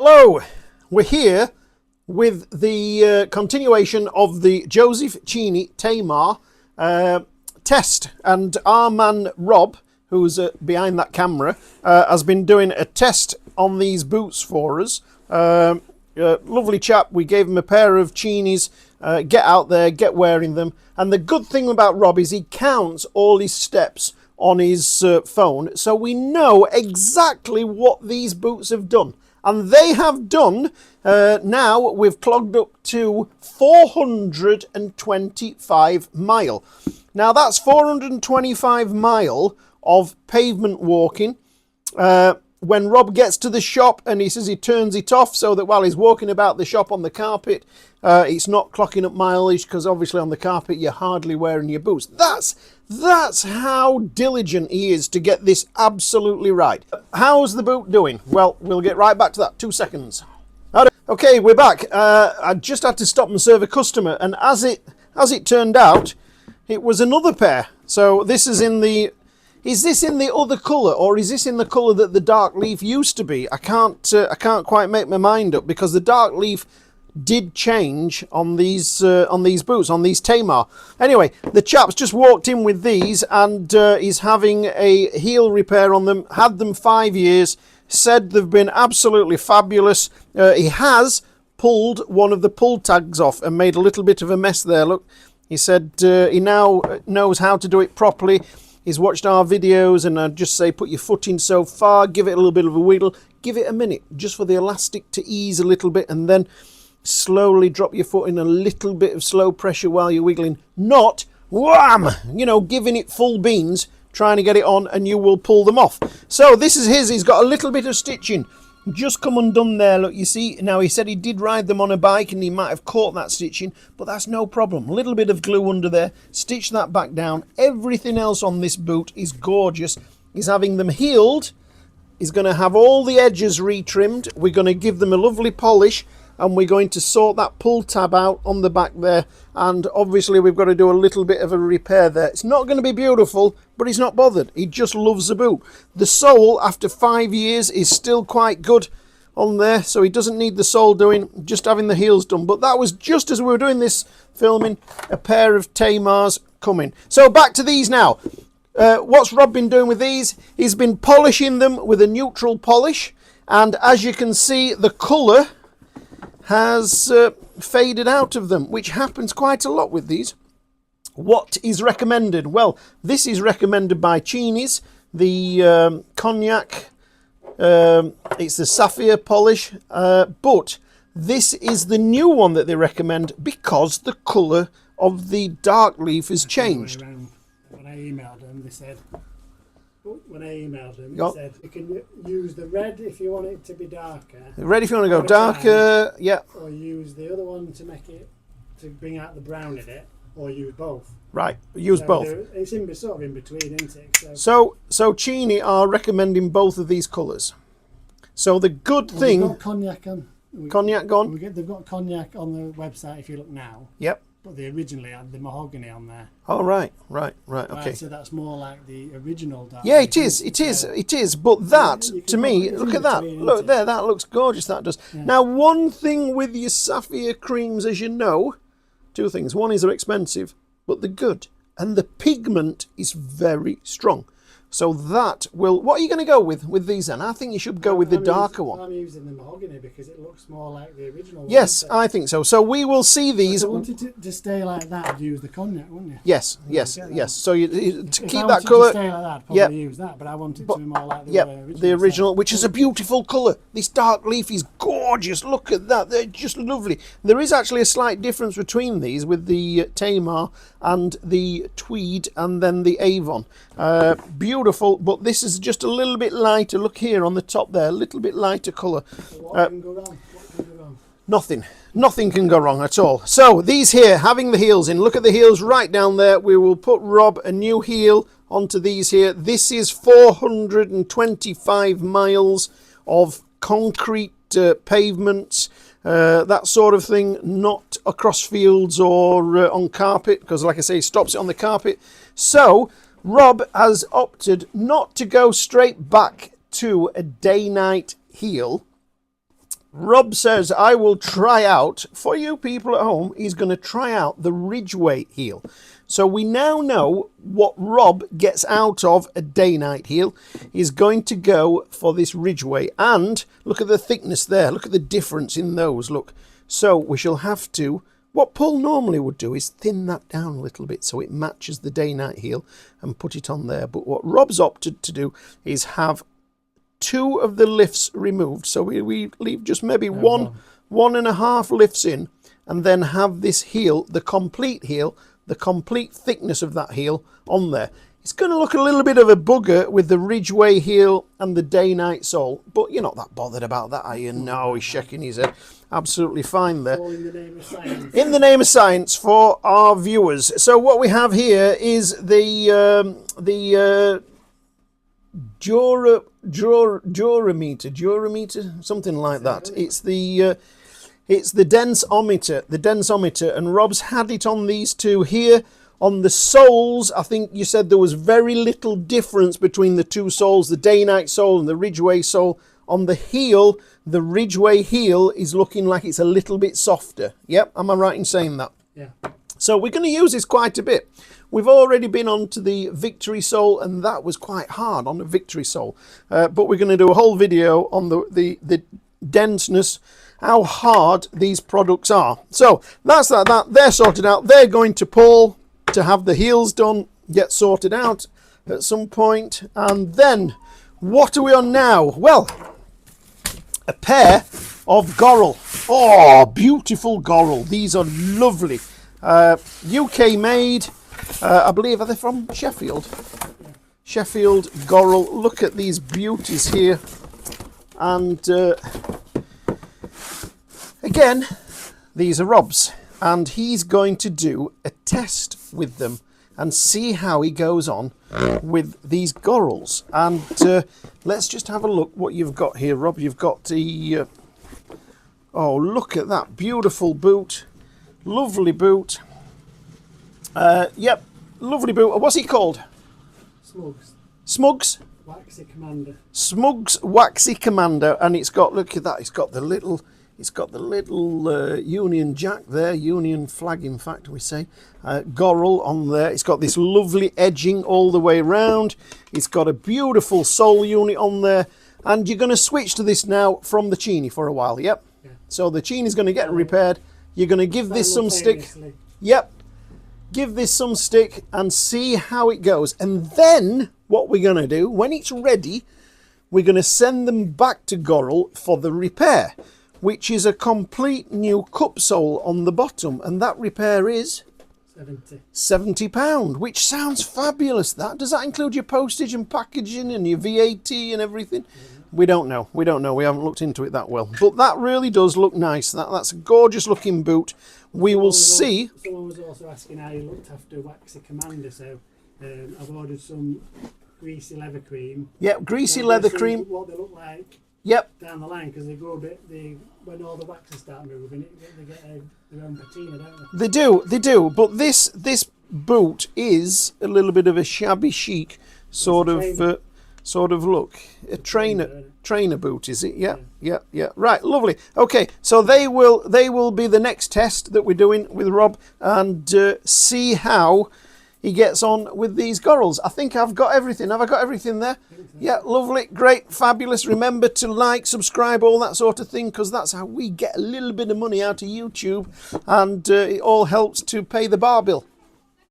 Hello, we're here with the continuation of the Joseph Cheaney Tamar test, and our man Rob, who's behind that camera, has been doing a test on these boots for us. Lovely chap. We gave him a pair of Cheaneys. Get out there, get wearing them. And the good thing about Rob is he counts all his steps on his phone, so we know exactly what these boots have done. And they have done, now we've clogged up to 425 mile. Now that's 425 mile of pavement walking. When Rob gets to the shop and he says he turns it off so that while he's walking about the shop on the carpet, it's not clocking up mileage, because obviously on the carpet you're hardly wearing your boots. That's how diligent he is to get this absolutely right. How's the boot doing? Well, we'll get right back to that. 2 seconds. Okay, we're back. I just had to stop and serve a customer, and as it turned out, it was another pair. So this is in the... Is this in the other colour, or is this in the colour that the dark leaf used to be? I can't quite make my mind up, because the dark leaf did change on these boots, on these Tamar. Anyway, the chap's just walked in with these, and he's having a heel repair on them. Had them 5 years. Said they've been absolutely fabulous. He has pulled one of the pull tags off and made a little bit of a mess there. Look, he said he now knows how to do it properly. He's watched our videos, and I'd just say put your foot in so far, give it a little bit of a wiggle, give it a minute just for the elastic to ease a little bit, and then slowly drop your foot in a little bit of slow pressure while you're wiggling. Not wham, you know, giving it full beans, trying to get it on, and you will pull them off. So this is his. He's got a little bit of stitching just come undone there. Look, you see, now he said he did ride them on a bike and he might have caught that stitching, but that's no problem. A little bit of glue under there, stitch that back down. Everything else on this boot is gorgeous. He's having them healed. He's going to have all the edges retrimmed. We're going to give them a lovely polish, and we're going to sort that pull tab out on the back there, and obviously we've got to do a little bit of a repair there. It's not going to be beautiful, but he's not bothered. He just loves the boot. The sole, after 5 years, is still quite good on there, so he doesn't need the sole doing, just having the heels done. But that was just as we were doing this filming, a pair of Tamars coming. So back to these now. What's Rob been doing with these? He's been polishing them with a neutral polish, and as you can see, the colour has faded out of them, which happens quite a lot with these. What is recommended? Well, this is recommended by Cheaney's, the cognac, it's the sapphire polish, but this is the new one that they recommend because the colour of the dark leaf has changed. When I emailed them, they said, they said you can use the red if you want it to be darker. The red if you want to go darker, yeah. Or use the other one to make it, to bring out the brown in it, or use both. Right, use both. It's sort of in between, isn't it? So Cheaney are recommending both of these colours. So the good thing... They've got cognac on. Cognac gone? They've got cognac on the website if you look now. Yep. But they originally had the mahogany on there. Oh, right, okay. So that's more like the original dark. Yeah, it is. But that, to me, look at that. Look there, that looks gorgeous, that does. Yeah. Now, one thing with your sapphire creams, as you know, two things. One is they're expensive, but they're good. And the pigment is very strong. So that will... What are you going to go with these then? I think you should go with the darker one. I'm using the mahogany because it looks more like the original one. Yes, I think so. So we will see these... If you wanted to stay like that, you'd use the cognac, wouldn't you? Yes. So you to keep that If I wanted to colour... stay like that, I'd probably use that, but I want it to be more like the original, which is a beautiful colour. This dark leaf is gorgeous. Look at that. They're just lovely. There is actually a slight difference between these with the Tamar and the Tweed and then the Avon. Beautiful, but this is just a little bit lighter. Look here on the top there, a little bit lighter colour. So what can go wrong? What can go wrong? Nothing can go wrong at all. So these here, having the heels in, look at the heels right down there. We will put Rob a new heel onto these here. This is 425 miles of concrete pavements, that sort of thing, not across fields or on carpet, because like I say, he stops it on the carpet. So Rob has opted not to go straight back to a Dainite heel. Rob says, I will try out, for you people at home, he's going to try out the Ridgeway heel. So we now know what Rob gets out of a Dainite heel. He's going to go for this Ridgeway. And look at the thickness there. Look at the difference in those. Look. So we shall have to, what Paul normally would do is thin that down a little bit so it matches the Dainite heel and put it on there. But what Rob's opted to do is have 2 of the lifts removed. So we leave just maybe one and a half lifts in, and then have this heel, the complete thickness of that heel on there. It's going to look a little bit of a bugger with the Ridgeway heel and the Dainite sole, but you're not that bothered about that, are you? No, he's shaking his head. Absolutely fine there. All in the name of science. In the name of science for our viewers. So what we have here is the Durameter, something like that. It's the densometer, and Rob's had it on these two here. On the soles, I think you said there was very little difference between the two soles, the Dainite sole and the Ridgeway sole. On the heel, the Ridgeway heel is looking like it's a little bit softer. Yep, am I right in saying that? Yeah. So we're going to use this quite a bit. We've already been on to the Victory sole, and that was quite hard on the Victory sole. But we're going to do a whole video on the denseness, how hard these products are. So that's that. They're sorted out. They're going to Paul to have the heels done, get sorted out at some point. And then what are we on now? Well, a pair of Goral. Oh, beautiful Goral. These are lovely. UK-made. I believe, are they from Sheffield? Sheffield Goral. Look at these beauties here. And again, these are Rob's. And he's going to do a test with them and see how he goes on with these Gorals. And let's just have a look what you've got here, Rob. You've got the... oh, look at that beautiful boot. Lovely boot. Yep, lovely boot. What's he called? Smugs. Smugs? Waxy Commander. Smugs Waxy Commander, and it's got, look at that, it's got the little Union Jack there, Union flag in fact we say, Goral on there. It's got this lovely edging all the way around. It's got a beautiful sole unit on there, and you're going to switch to this now from the Cheaney for a while, yep? Yeah. So the Cheaney's going to get repaired. You're going to give this some stick. Yep. Give this some stick and see how it goes. And then what we're going to do, when it's ready, we're going to send them back to Goral for the repair, which is a complete new cup sole on the bottom. And that repair is £70, which sounds fabulous. Does that include your postage and packaging and your VAT and everything? We don't know. We haven't looked into it that well. But that really does look nice. That's a gorgeous looking boot. We will see. Someone was also asking how you looked after Waxy Commander. So I've ordered some greasy leather cream. Yep, greasy leather cream. What they look like. Yep. Down the line, because they go a bit. When all the waxes start moving, they get their own patina, don't they? They do. But this boot is a little bit of a shabby chic sort of look. A trainer boot, is it? Yeah. Right, lovely. Okay, so they will be the next test that we're doing with Rob, and see how he gets on with these Gorals. I think I've got everything. Have I got everything there? Yeah, lovely, great, fabulous. Remember to like, subscribe, all that sort of thing, because that's how we get a little bit of money out of YouTube, and it all helps to pay the bar bill.